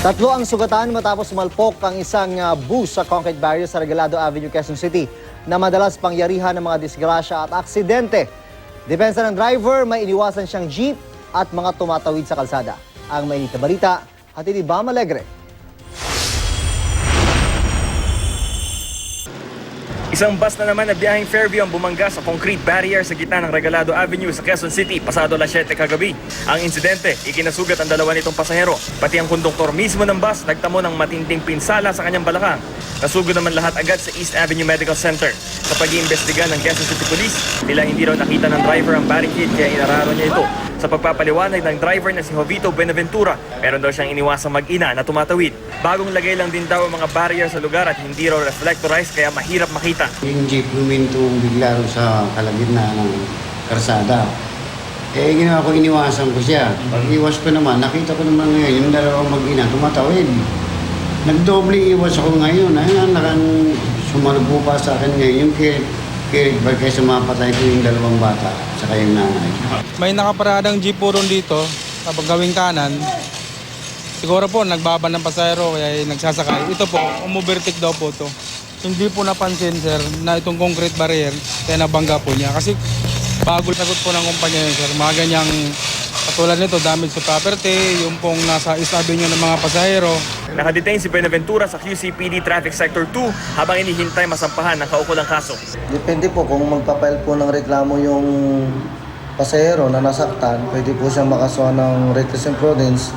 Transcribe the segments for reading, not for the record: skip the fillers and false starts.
Tatlo ang sugatan matapos malpok ang isang bus sa concrete barrier sa Regalado Avenue, Quezon City na madalas pangyarihan ng mga disgrasya at aksidente. Depensa ng driver, may iniwasan siyang jeep at mga tumatawid sa kalsada. Ang mainit na balita, hatid ni Bam Alegre. Isang bus na naman na biyaheng Fairview ang bumangga sa concrete barrier sa gitna ng Regalado Avenue sa Quezon City pasado alas 7 kagabi. Ang insidente, ikinasugat ang dalawa nitong pasahero. Pati ang konduktor mismo ng bus nagtamo ng matinding pinsala sa kanyang balakang. Nasugod naman lahat agad sa East Avenue Medical Center. Sa pag-iimbestiga ng Quezon City Police, nila hindi raw nakita ng driver ang barricade kaya inararo niya ito. Sa pagpapaliwanag ng driver na si Jovito Benaventura, meron daw siyang iniwasang mag-ina na tumatawid. Bagong lagay lang din daw ang mga barrier sa lugar at hindi raw reflectorized kaya mahirap makita. Yung jeep huminto bigla rin sa kalagitnaan ng karsada. Ginawa ko, iniwasan ko siya. Pag iwas ko naman, nakita ko naman ngayon yung dalawang mag-ina tumatawid. Nagdoble iwas ako ngayon. Sumalubho pa sa akin ngayon yung kirit ba kaya sumapatay ko yung dalawang bata sa kayong nanay. May nakaparadang jeep po ron dito sa gawing kanan. Siguro po nagbaba ng pasahero kaya nagsasakay. Ito po, umubertik daw po to. Hindi po napansin sir na itong concrete barrier kaya nabangga po niya. Kasi bago sagot po ng kumpanya yun sir, mga ganyang katulad nito, damage sa property, yung pong nasa East Avenue ng mga pasahero. Nakadetain si Benaventura sa QCPD Traffic Sector 2 habang inihintay masampahan ng kaukulang kaso. Depende po kung magpapail po ng reklamo yung pasahero na nasaktan, pwede po siyang makasuha ng reckless imprudence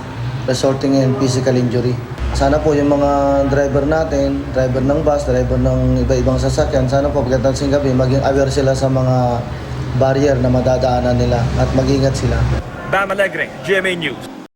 resulting in physical injury. Sana po yung mga driver natin, driver ng bus, driver ng iba-ibang sasakyan, sana po pagdating gabi maging aware sila sa mga barrier na madadaanan nila at mag-ingat sila. Bam Alegre, GMA News.